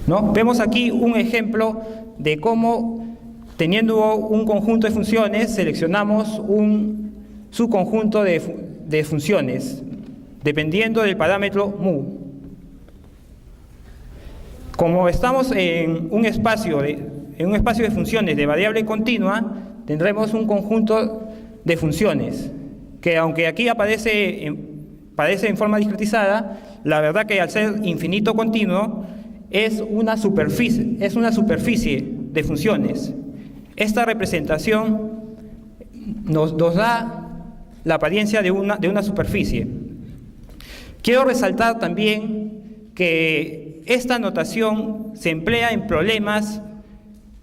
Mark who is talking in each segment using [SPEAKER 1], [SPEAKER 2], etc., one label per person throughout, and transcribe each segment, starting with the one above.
[SPEAKER 1] ¿no? Vemos aquí un ejemplo de cómo, teniendo un conjunto de funciones, seleccionamos un subconjunto de funciones, dependiendo del parámetro mu. Como estamos en un espacio de funciones de variable continua, tendremos un conjunto de funciones, que aunque aquí aparece en forma discretizada, la verdad que al ser infinito continuo es una superficie de funciones. Esta representación nos da la apariencia de una superficie. Quiero resaltar también que esta notación se emplea en problemas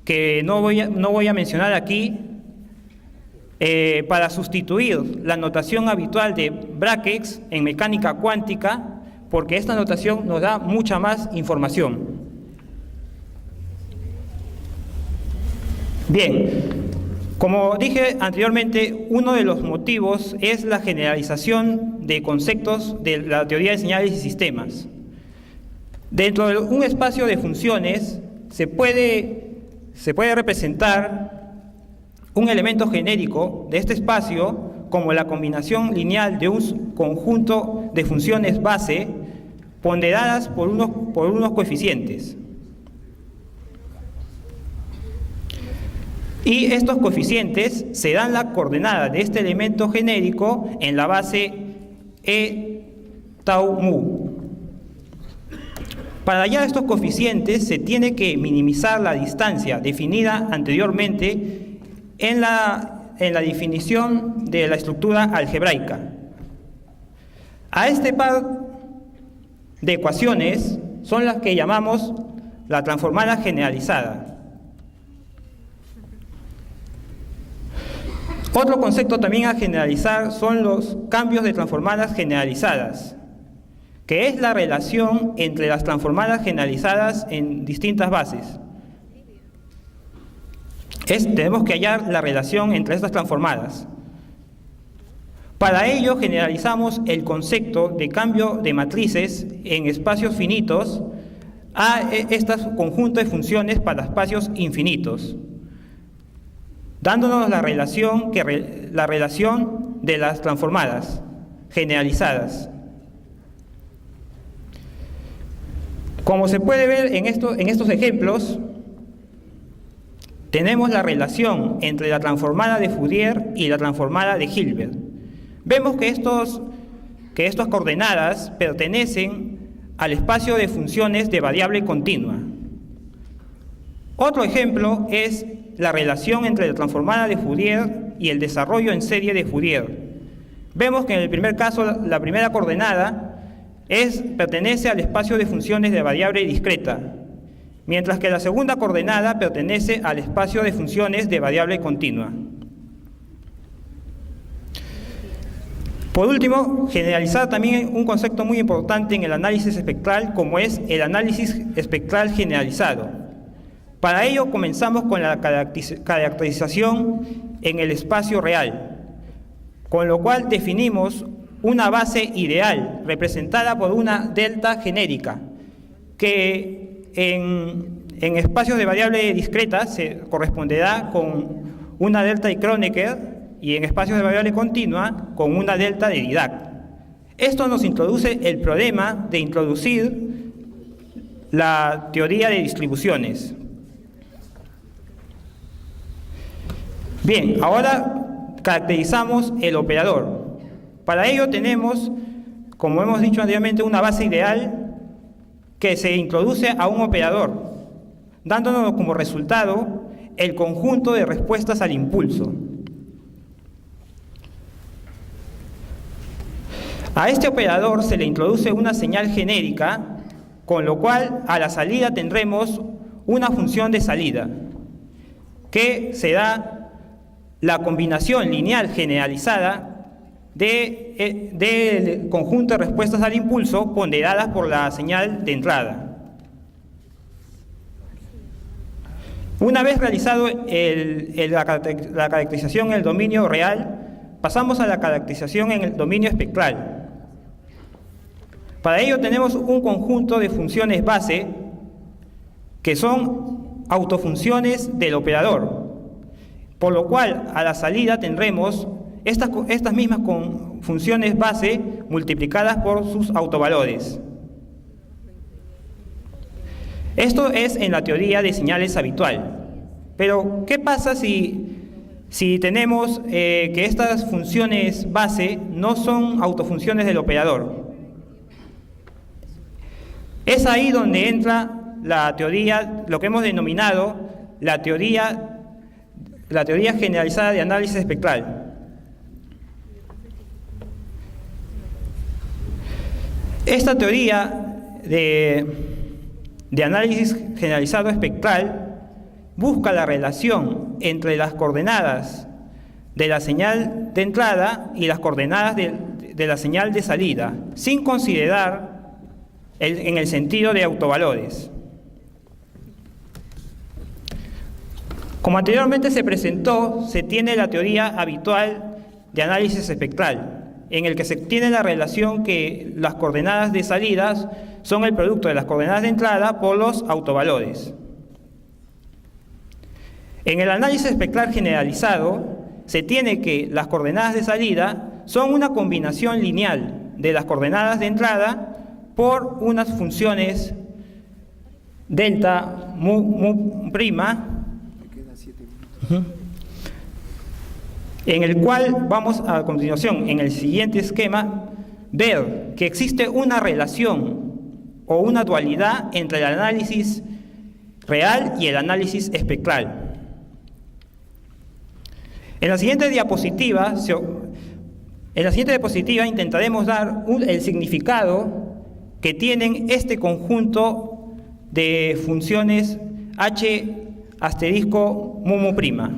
[SPEAKER 1] que no voy a mencionar aquí, para sustituir la notación habitual de brackets en mecánica cuántica, porque esta notación nos da mucha más información. Bien, como dije anteriormente, uno de los motivos es la generalización de conceptos de la teoría de señales y sistemas. Dentro de un espacio de funciones se puede representar un elemento genérico de este espacio como la combinación lineal de un conjunto de funciones base ponderadas por unos coeficientes. Y estos coeficientes se dan la coordenada de este elemento genérico en la base E tau mu. Para hallar estos coeficientes se tiene que minimizar la distancia definida anteriormente en la definición de la estructura algebraica. A este par de ecuaciones son las que llamamos la transformada generalizada. Otro concepto también a generalizar son los cambios de transformadas generalizadas, que es la relación entre las transformadas generalizadas en distintas bases. Tenemos que hallar la relación entre estas transformadas. Para ello generalizamos el concepto de cambio de matrices en espacios finitos a este conjunto de funciones para espacios infinitos, dándonos la relación de las transformadas generalizadas. Como se puede ver en estos ejemplos, tenemos la relación entre la transformada de Fourier y la transformada de Hilbert. Vemos que estas coordenadas pertenecen al espacio de funciones de variable continua. Otro ejemplo es la relación entre la transformada de Fourier y el desarrollo en serie de Fourier. Vemos que en el primer caso la primera coordenada pertenece al espacio de funciones de variable discreta, mientras que la segunda coordenada pertenece al espacio de funciones de variable continua. Por último, generalizar también un concepto muy importante en el análisis espectral, como es el análisis espectral generalizado. Para ello comenzamos con la caracterización en el espacio real, con lo cual definimos una base ideal representada por una delta genérica, que en espacios de variable discreta se corresponderá con una delta de Kronecker, y en espacios de variable continua con una delta de Dirac. Esto nos introduce el problema de introducir la teoría de distribuciones. Bien, ahora caracterizamos el operador. Para ello tenemos, como hemos dicho anteriormente, una base ideal que se introduce a un operador, dándonos como resultado el conjunto de respuestas al impulso. A este operador se le introduce una señal genérica, con lo cual a la salida tendremos una función de salida, que será la combinación lineal generalizada del conjunto de respuestas al impulso ponderadas por la señal de entrada. Una vez realizado la caracterización en el dominio real, pasamos a la caracterización en el dominio espectral. Para ello tenemos un conjunto de funciones base que son autofunciones del operador, por lo cual a la salida tendremos estas mismas funciones base multiplicadas por sus autovalores. Esto es en la teoría de señales habitual. Pero, ¿qué pasa si tenemos que estas funciones base no son autofunciones del operador? Es ahí donde entra la teoría, lo que hemos denominado la teoría generalizada de análisis espectral. Esta teoría de análisis generalizado espectral busca la relación entre las coordenadas de la señal de entrada y las coordenadas de la señal de salida, sin considerar en el sentido de autovalores. Como anteriormente se presentó, se tiene la teoría habitual de análisis espectral, en el que se tiene la relación que las coordenadas de salidas son el producto de las coordenadas de entrada por los autovalores. En el análisis espectral generalizado, se tiene que las coordenadas de salida son una combinación lineal de las coordenadas de entrada por unas funciones delta mu prima, en el cual vamos a continuación, en el siguiente esquema, ver que existe una relación o una dualidad entre el análisis real y el análisis espectral. En la siguiente diapositiva intentaremos dar el significado que tienen este conjunto de funciones h asterisco mu prima.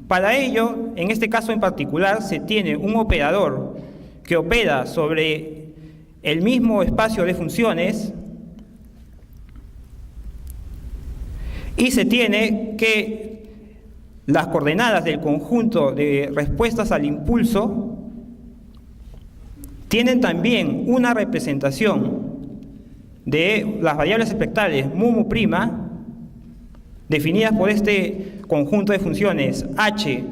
[SPEAKER 1] Para ello, en este caso en particular, se tiene un operador que opera sobre el mismo espacio de funciones y se tiene que las coordenadas del conjunto de respuestas al impulso tienen también una representación de las variables espectrales mu prima definidas por este conjunto de funciones h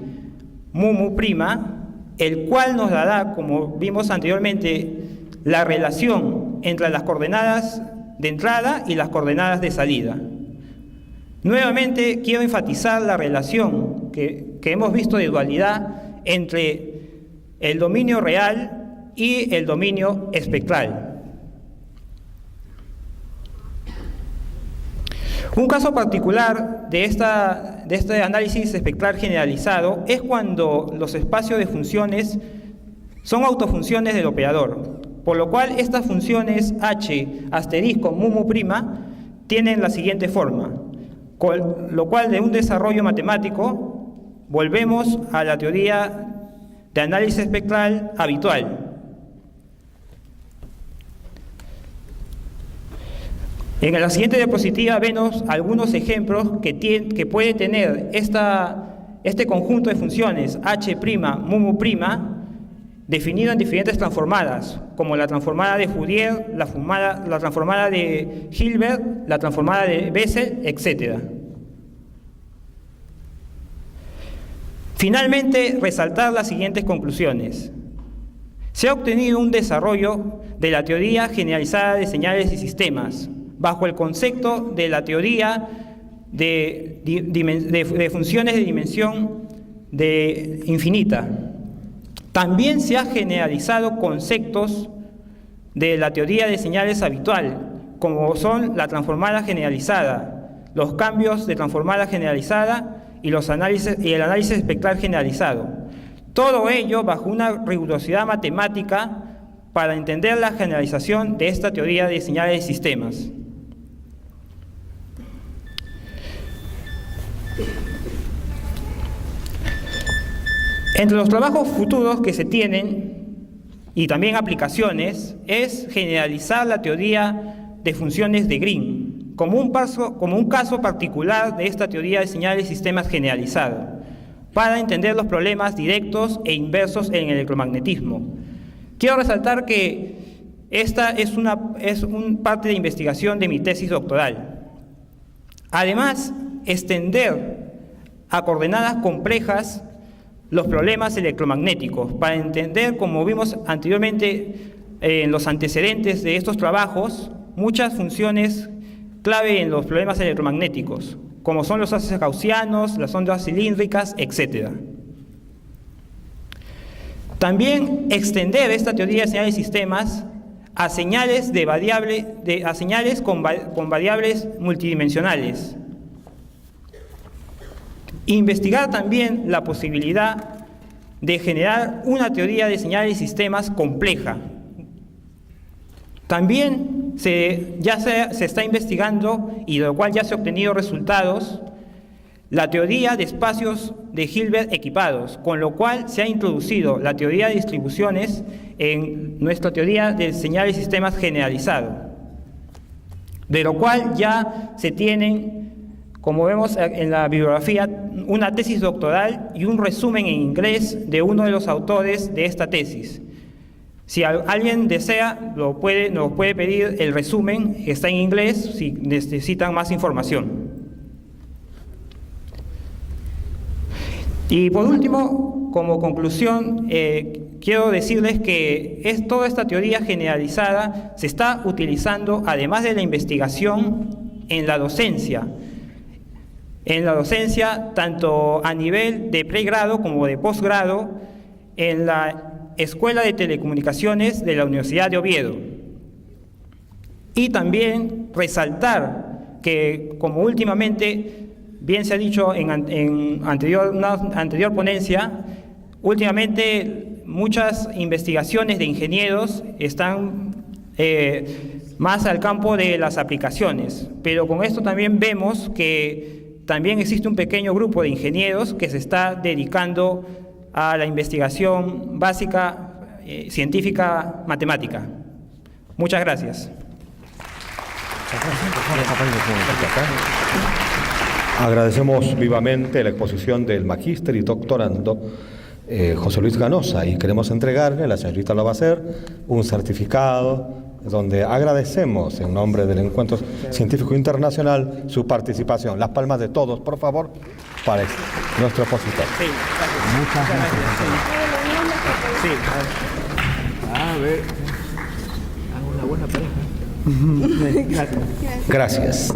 [SPEAKER 1] mu prima, el cual nos dará, como vimos anteriormente, la relación entre las coordenadas de entrada y las coordenadas de salida. Nuevamente quiero enfatizar la relación que hemos visto de dualidad entre el dominio real y el dominio espectral. Un caso particular de este análisis espectral generalizado es cuando los espacios de funciones son autofunciones del operador, por lo cual estas funciones h asterisco mu prima tienen la siguiente forma, con lo cual de un desarrollo matemático volvemos a la teoría de análisis espectral habitual. En la siguiente diapositiva vemos algunos ejemplos que puede tener este conjunto de funciones h' mu prima definido en diferentes transformadas, como la transformada de Fourier, la transformada de Hilbert, la transformada de Bessel, etc. Finalmente, resaltar las siguientes conclusiones. Se ha obtenido un desarrollo de la teoría generalizada de señales y sistemas, bajo el concepto de la teoría de funciones de dimensión infinita. También se ha generalizado conceptos de la teoría de señales habitual, como son la transformada generalizada, los cambios de transformada generalizada y el análisis espectral generalizado. Todo ello bajo una rigurosidad matemática para entender la generalización de esta teoría de señales y sistemas. Entre los trabajos futuros que se tienen y también aplicaciones es generalizar la teoría de funciones de Green como un caso particular de esta teoría de señales y sistemas generalizado para entender los problemas directos e inversos en el electromagnetismo. Quiero resaltar que esta es una parte de investigación de mi tesis doctoral. Además, extender a coordenadas complejas los problemas electromagnéticos, para entender, como vimos anteriormente en los antecedentes de estos trabajos, muchas funciones clave en los problemas electromagnéticos, como son los haces gaussianos, las ondas cilíndricas, etc. También extender esta teoría de señales y sistemas a señales, a señales con variables multidimensionales. Investigar también la posibilidad de generar una teoría de señales y sistemas compleja. También se está investigando, y de lo cual ya se han obtenido resultados, la teoría de espacios de Hilbert equipados, con lo cual se ha introducido la teoría de distribuciones en nuestra teoría de señales y sistemas generalizado, de lo cual ya se tienen, como vemos en la bibliografía, una tesis doctoral y un resumen en inglés de uno de los autores de esta tesis. Si alguien desea, nos puede pedir el resumen, está en inglés, si necesitan más información. Y por último, como conclusión, quiero decirles que toda esta teoría generalizada se está utilizando, además de la investigación, en la docencia. En la docencia, tanto a nivel de pregrado como de posgrado, en la Escuela de Telecomunicaciones de la Universidad de Oviedo. Y también resaltar que, como últimamente bien se ha dicho en una anterior ponencia, últimamente muchas investigaciones de ingenieros están más al campo de las aplicaciones, pero con esto también vemos que también existe un pequeño grupo de ingenieros que se está dedicando a la investigación básica, científica, matemática. Muchas gracias.
[SPEAKER 2] Agradecemos vivamente la exposición del magíster y doctorando José Luis Ganosa, y queremos entregarle, la señorita lo va a hacer, un certificado donde agradecemos en nombre del Encuentro Científico Internacional su participación. Las palmas de todos, por favor, para nuestro expositor.
[SPEAKER 1] Sí, gracias.
[SPEAKER 2] Muchas gracias.
[SPEAKER 1] Sí.
[SPEAKER 3] A ver, hago una buena pareja.
[SPEAKER 2] Gracias.